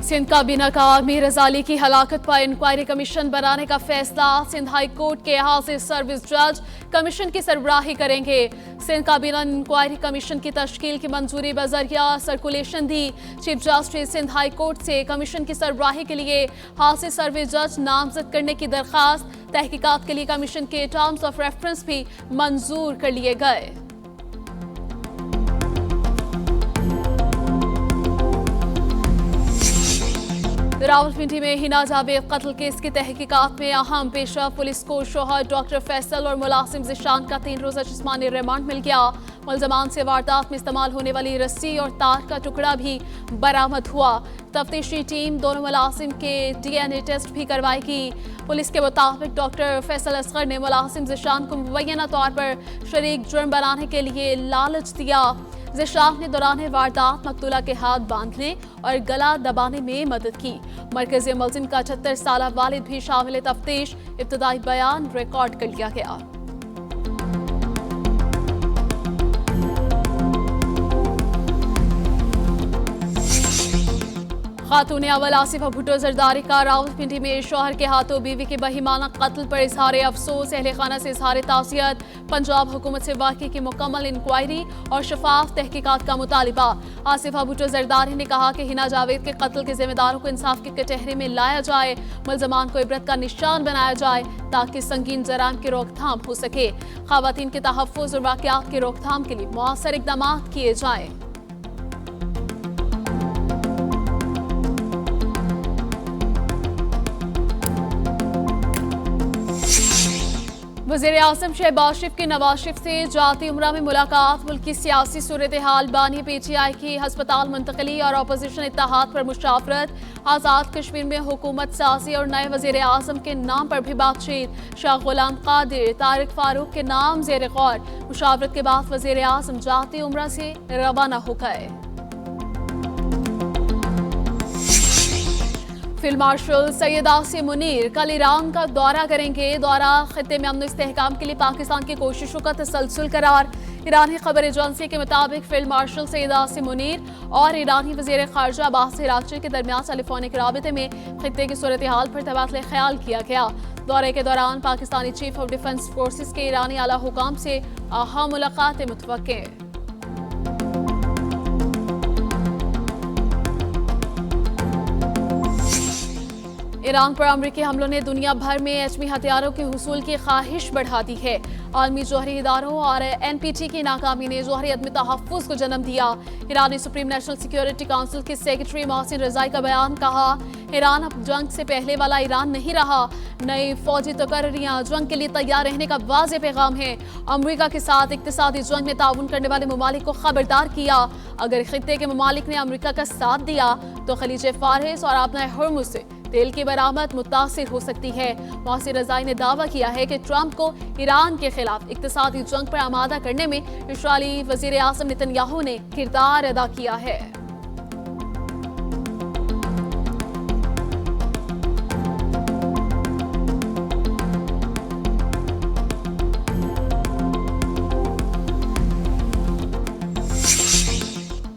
सिंध काबीना का मीर अली की हलाकत पर इंक्वायरी कमीशन बनाने का फैसला। सिंध हाई कोर्ट के हाजिर सर्विस जज कमीशन की सरबराही करेंगे। सिंध काबीना इंक्वायरी कमीशन की तश्कील की मंजूरी बजरिया सर्कुलेशन दी। Chief justice Sindh high court से कमीशन की सरबराही के लिए हाजिर सर्विस जज नामजद करने की दरखास्त। तहकीकात के लिए कमीशन के टर्म्स ऑफ रेफरेंस भी मंजूर कर लिए गए। रावलपिंडी में हिना जावेद कत्ल केस की तहकीकात में अहम पेशा। पुलिस को शोहर डॉक्टर फैसल और मुलाजिम ज़िशान का 3 रोज़ा जिस्मानी रिमांड मिल गया। मुलजमान से वारदात में इस्तेमाल होने वाली रस्सी और तार का टुकड़ा भी बरामद हुआ। तफ्तीशी टीम दोनों मुलाजिम के DNA टेस्ट भी करवाएगी। पुलिस के मुताबिक डॉक्टर फैसल असगर ने मुलाजिम ज़िशान को मुबैना तौर पर शरीक जुर्म बनाने के लिए लालच दिया। ज़िशान ने दौरान वारदात मकतूला के हाथ बांधने और गला दबाने में मदद की। मरकजी मुलजिम का 76 साल वालिद भी शामिल तफ्तीश। इब्तदाई बयान रिकॉर्ड कर लिया गया। खातून अवल आसिफा भुट्टो जरदारी का रावलपिंडी में शौहर के हाथों बीवी के बहिमाना कत्ल पर इजहार अफसोस। अहले खाना से इजहार ताज़ियत। पंजाब हुकूमत से वाक़े की मुकम्मल इंक्वायरी और शफाफ तहकीकात का मुतालिबा। आसिफा भुट्टो जरदारी ने कहा कि हिना जावेद के कत्ल के जिम्मेदारों को इंसाफ के कटहरे में लाया जाए। मुलजमान को इबरत का निशान बनाया जाए ताकि संगीन जराइम की रोकथाम हो सके। ख़वातीन के तहफ़्फ़ुज़ और वाक़यात की रोकथाम के लिए मुअस्सर इक़दाम किए जाएँ। वज़ीर आज़म शहबाज शरीफ की नवाज शरीफ से जाती उम्रा में मुलाकात। मुल्क की सियासी सूरत हाल, बानी PTI की हस्पताल मुंतकली और अपोजिशन इत्तेहाद पर मुशावरत। आज़ाद कश्मीर में हुकूमत साजी और नए वज़ीर आज़म के नाम पर भी बातचीत। शाह गुलाम कादिर, तारिक फारूक के नाम ज़ेर गौर। मुशावरत के बाद वज़ीर आज़म जाती उम्रा से रवाना हो गए। फील्ड मार्शल सैयद आसिम मुनीर कल ईरान का दौरा करेंगे। दौरा खित्ते में अमन इस्तेहकाम के लिए पाकिस्तान की कोशिशों का तसलसल करार। ईरानी खबर एजेंसी के मुताबिक फील्ड मार्शल सैयद आसिम मुनीर और ईरानी वज़ीर ख़ारजा अब्बास अराग़ची के दरमियान टेलीफोनिक राबिते में खित्ते की सूरत हाल पर तबादला ख्याल किया गया। दौरे के दौरान Pakistani chief of defence forces के ईरानी आला हुकाम से अहम मुलाकातें मुतवक्के। ईरान पर अमरीकी हमलों ने दुनिया भर में एटमी हथियारों के हुसूल की ख्वाहिश बढ़ा दी है। आलमी जौहरी इदारों और NPT की नाकामी ने जौहरी अदमी तहफ़्फ़ुज़ को जन्म दिया। ईरानी सुप्रीम नेशनल सिक्योरिटी काउंसिल के सेक्रेटरी मोहसिन रज़ाई का बयान। कहा, ईरान अब जंग से पहले वाला ईरान नहीं रहा। नई फौजी तकर्रियां जंग के लिए तैयार रहने का वाज़ेह पैगाम है। अमरीका के साथ इक़्तिसादी जंग में ताउन करने वाले ममालिक को खबरदार किया। अगर खित्ते के ममालिक ने अमरीका का साथ दिया तो खलीज फारिस और आपना हुर्मुज़ से तेल की बरामद मुतासिर हो सकती है। मोहसिन रज़ाई ने दावा किया है कि ट्रंप को ईरान के खिलाफ इक़्तिसादी जंग पर आमादा करने में इस्राईली वज़ीर आज़म नेतन्याहू ने किरदार अदा किया है।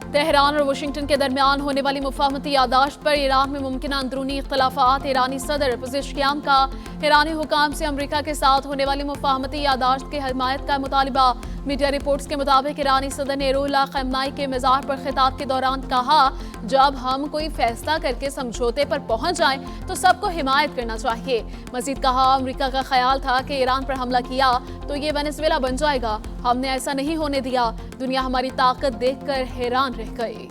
तेहरान और वाशिंगटन के दरमियान होने वाली मुफाहमती यादाश्त पर ईरान में मुमकिन अंदरूनी इख्तलाफात। ईरानी सदर पेज़ेशकियान का ईरानी हुकाम से अमरीका के साथ होने वाली मुफाहमती यादाश्त की हिमायत का मुतालिबा। मीडिया रिपोर्ट्स के मुताबिक ईरानी सदर ने रुहुल्लाह ख़मेनी के मज़ार पर खिताब के दौरान कहा, जब हम कोई फैसला करके समझौते पर पहुंच जाएं तो सबको हिमायत करना चाहिए। मज़ीद कहा, अमरीका का ख्याल था कि ईरान पर हमला किया तो ये वेनेज़ुएला बन जाएगा। हमने ऐसा नहीं होने दिया। दुनिया हमारी ताकत देखकर हैरान रह गई।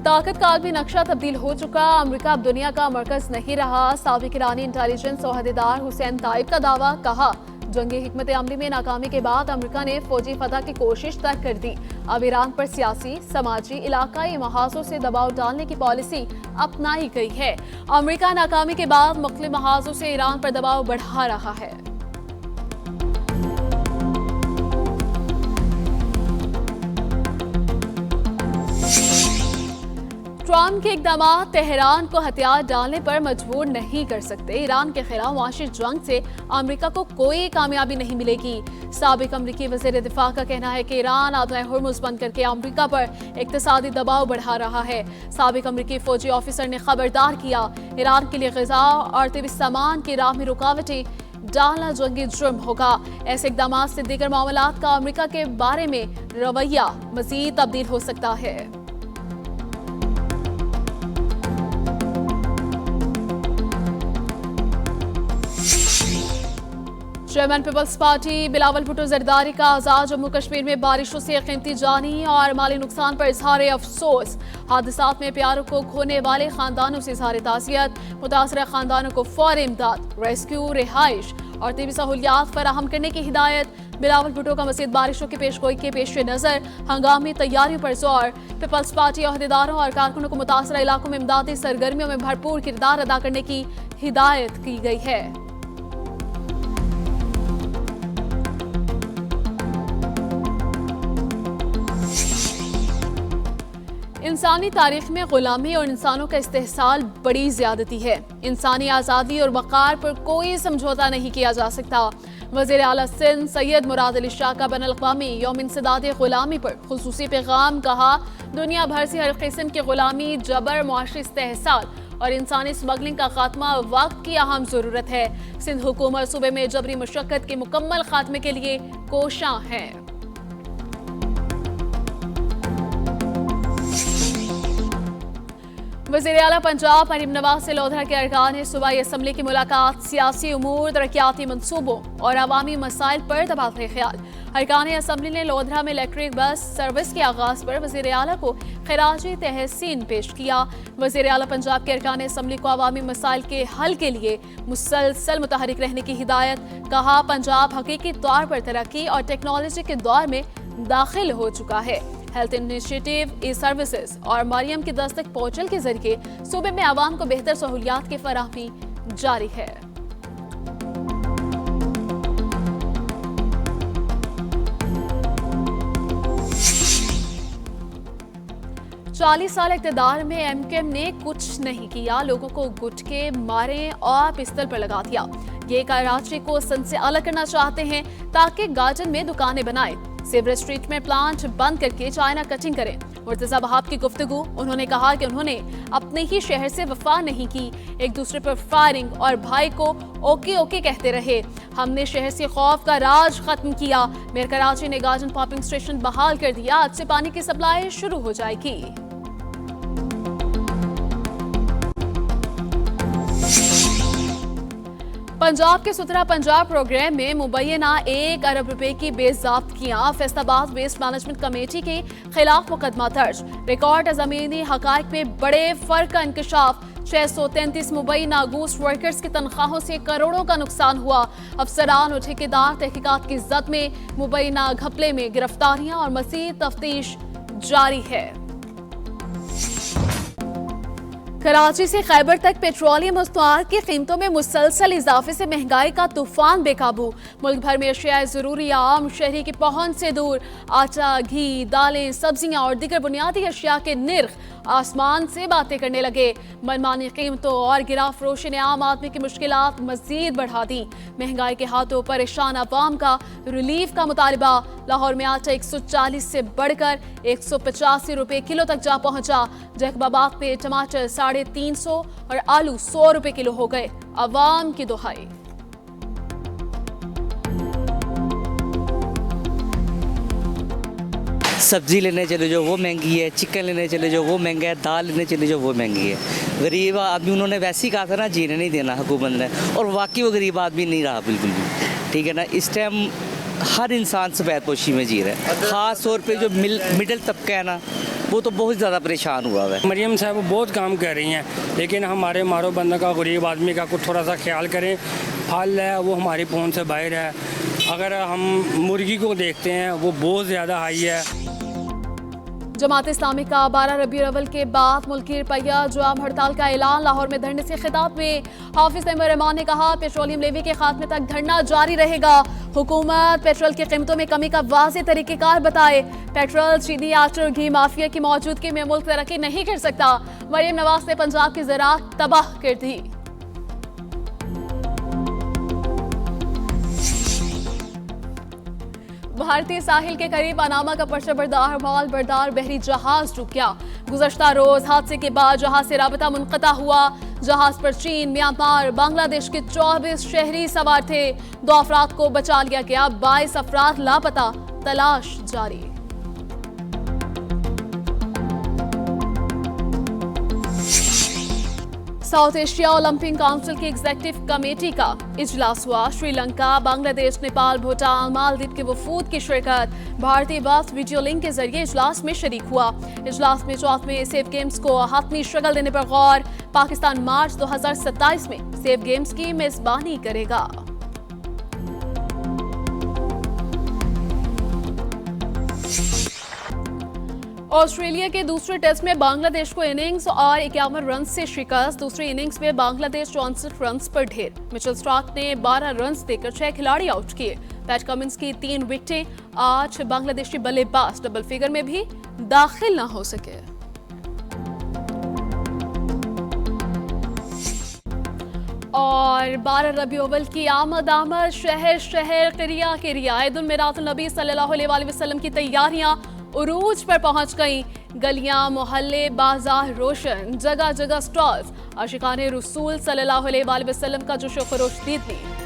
ताकत का आलमी नक्शा तब्दील हो चुका। अमरीका अब दुनिया का मरकज नहीं रहा। साबिक ईरानी इंटेलिजेंस ओहदेदार हुसैन ताइब का दावा। कहा, जंगी हिकमत अमली में नाकामी के बाद अमरीका ने फौजी फतह की कोशिश तक कर दी। अब ईरान पर सियासी, समाजी, इलाकाई महाजों से दबाव डालने की पॉलिसी अपनाई गई है। अमरीका नाकामी के बाद मुख्तलिफ महाजों से ईरान पर दबाव बढ़ा रहा है। ट्रंप के इकदाम तेहरान को हथियार डालने पर मजबूर नहीं कर सकते। ईरान के खिलाफ मुआशी जंग से अमेरिका को कोई कामयाबी नहीं मिलेगी। साबिक अमरीकी वज़ीर दिफा का कहना है कि ईरान आबे हुर्मुज़ बंद करके अमेरिका पर इक्तिसादी दबाव बढ़ा रहा है। साबिक अमरीकी फौजी ऑफिसर ने खबरदार किया, ईरान के लिए ग़िज़ा और तिबी सामान की राह में रुकावटें डालना जंगी जुर्म होगा। ऐसे इकदाम से दीगर मामलात का अमेरिका के बारे में रवैया मज़ीद तब्दील हो सकता है। चेयरमैन पीपल्स पार्टी बिलावल भुट्टो जरदारी का आजाद जम्मू कश्मीर में बारिशों से कीमती जानी और माली नुकसान पर इजहार अफसोस। हादसात में प्यारों को खोने वाले खानदानों से इजहार ताज़ियत। मुतासरा खानदानों को फौरी इमदाद, रेस्क्यू, रिहाइश और तिबी सहूलियात फराहम करने की हिदायत। बिलावल भुट्टो का मज़ीद बारिशों की पेशगोई के पेश नज़र हंगामी तैयारियों पर जोर। पीपल्स पार्टी अहदेदारों और कारकुनों को मुतासरा इलाकों में इमदादी सरगर्मियों में भरपूर किरदार अदा करने की हिदायत की गई है। इंसानी तारीख में गुलामी और इंसानों का इस्तेहसाल बड़ी ज्यादती है। इंसानी आज़ादी और वक़ार पर कोई समझौता नहीं किया जा सकता। वज़ीर आला सिंध सैयद मुराद अली शाह का बैनुल-अक़वामी यौम इंसदाद गुलामी पर खुसूसी पैगाम। कहा, दुनिया भर से हर किस्म की गुलामी, जबर, मुआशी इस्तेहसाल और इंसानी स्मगलिंग का खात्मा वक्त की अहम जरूरत है। सिंध हुकूमत सूबे में जबरी मशक्कत के मुकम्मल खात्मे के लिए कोशां है। वज़ीर आला पंजाब मरीम नवाज से लोधरा के अरकान सूबाई असम्बली की मुलाकात। सियासी उमूर, तरक्याती मनसूबों और अवामी मसाइल पर तबादला ख्याल। अरकान असम्बली ने लोधरा में इलेक्ट्रिक बस सर्विस के आगाज पर वज़ीर आला को खिराजी तहसीन पेश किया। वज़ीर आला पंजाब के अरकान असम्बली को अवामी मसाइल के हल के लिए मुसलसल मुतहरिक रहने की हिदायत। कहा, पंजाब हकीकी तौर पर तरक्की और टेक्नोलॉजी के दौर में दाखिल हो चुका है। हेल्थ इनिशिएटिव, ई सर्विसेज और मरियम की दस्तक पोर्टल के जरिए सूबे में आवाम को बेहतर सहूलियात की फराहमी जारी है। चालीस साल इक़्तिदार में एमकेएम ने कुछ नहीं किया, लोगों को गुटके मारे और पिस्तल पर लगा दिया। ये कराची को सिंध से अलग करना चाहते हैं ताकि गाजन में दुकानें बनाए, सीवरेज ट्रीटमेंट प्लांट बंद करके चाइना कटिंग करें। मुर्तजा वहाब की गुफ्तगू। उन्होंने कहा कि उन्होंने अपने ही शहर से वफा नहीं की, एक दूसरे पर फायरिंग और भाई को ओके ओके कहते रहे। हमने शहर से खौफ का राज खत्म किया। मेयर कराची ने गाजन पंपिंग स्टेशन बहाल कर दिया। आज से पानी की सप्लाई शुरू हो जाएगी। पंजाब के सुथरा पंजाब प्रोग्राम में मुबैना 1 अरब रुपए की बेज़ाब्तियां। फैसलाबाद वेस्ट मैनेजमेंट कमेटी के खिलाफ मुकदमा दर्ज। रिकॉर्ड ज़मीनी हकाइक में बड़े फर्क का इंकशाफ। 633 मुबैना गूस वर्कर्स की तनख्वाहों से करोड़ों का नुकसान हुआ। अफसरान और ठेकेदार तहकीकात की जद में। मुबैना घपले में गिरफ्तारियां और मज़ीद तफ्तीश जारी है। कराची से खैबर तक पेट्रोलियम मस्तूआत की कीमतों में मुसलसल इजाफे से महंगाई का तूफान बेकाबू। मुल्क भर में अशियाए ज़रूरी आम शहरी की पहुंच से दूर। आटा, घी, दालें, सब्जियां और दीगर बुनियादी अशिया के निर्ख आसमान से बातें करने लगे। मनमानी कीमतों और गिरा फरोशी ने आम आदमी की मुश्किलात मजीद बढ़ा दी। महंगाई के हाथों परेशान अवाम का रिलीफ का मुतालबा। लाहौर में आटा 140 से बढ़कर 185 रुपए किलो तक जा पहुंचा। जैकबाबाद पे टमाटर 350 और आलू 100 रुपए किलो हो गए। अवाम की दुहाई। सब्जी लेने चले जो वो महंगी है, चिकन लेने चले जो वो महंगा है, दाल लेने चले जो वो महंगी है। गरीब आदमी उन्होंने वैसे ही कहा था ना, जीने नहीं देना हुकूमत ने, और वाकई वो गरीब आदमी नहीं रहा बिल्कुल भी। ठीक है ना, इस टाइम हर इंसान सफेदपोशी में जी रहा है। ख़ास तौर पे जो मिडिल तबका है ना, वो तो बहुत ज़्यादा परेशान हुआ है। मरियम साहब बहुत काम कर रही हैं, लेकिन हमारे मारो बंदा का, गरीब आदमी का कुछ थोड़ा सा ख्याल करें। फल है वो हमारी पहुंच से बाहर है। अगर हम मुर्गी को देखते हैं वो बहुत ज़्यादा हाई है। जमात इस्लामी का 12 रबी अव्वल के बाद मुल्की रुपया जाम हड़ताल का ऐलान। लाहौर में धरने से खिताब में हाफिज तैमूर रहमान ने कहा, पेट्रोलियम लेवी के खात्मे तक धरना जारी रहेगा। हुकूमत पेट्रोल की कीमतों में कमी का वाज़ेह तरीक़ेकार बताए। पेट्रोल, चीनी, आटा और घी माफिया की मौजूदगी में मुल्क तरक्की नहीं कर सकता। मरियम नवाज ने पंजाब की ज़राअत तबाह कर दी। भारतीय साहिल के करीब पनामा का पर्चा बरदार माल बरदार बहरी जहाज डूब गया। गुज़श्ता रोज हादसे के बाद जहाज से राबता मुनक़ता हुआ। जहाज पर चीन, म्यांमार, बांग्लादेश के 24 शहरी सवार थे। 2 अफराद को बचा लिया गया, 22 अफराद लापता, तलाश जारी। साउथ एशिया ओलंपिक काउंसिल की एग्जीक्यूटिव कमेटी का इजलास हुआ। श्रीलंका, बांग्लादेश, नेपाल, भूटान, मालदीव के वफूद की शिरकत। भारतीय वफ्द वीडियो लिंक के जरिए इजलास में शरीक हुआ। इजलास में 4वें सेफ गेम्स को हातमी शक्ल देने पर गौर। पाकिस्तान मार्च 2027 में सेफ गेम्स की मेजबानी करेगा। ऑस्ट्रेलिया के दूसरे टेस्ट में बांग्लादेश को इनिंग्स और 51 रन से शिकस्त। दूसरी इनिंग्स में बांग्लादेश 64 रन पर ढेर। मिचेल स्टार्क ने 12 रन देकर 6 खिलाड़ी आउट किए। पैट कमिंस की 3 विकेटें। 8 बांग्लादेशी बल्लेबाज डबल फिगर में भी दाखिल न हो सके। और 12 रबी अव्वल की आमद शहर शहर क़िरिया क़िरिया ईद उल मिलादुन नबी सल्लल्लाहु अलैहि वसल्लम की तैयारियां उरूज पर पहुंच गईं। गलियां, मोहल्ले, बाजार रोशन, जगह जगह स्टॉल्स। आशिकाने रसूल सल्लल्लाहु अलैहि वसल्लम का जोश व खरोश दीद ली।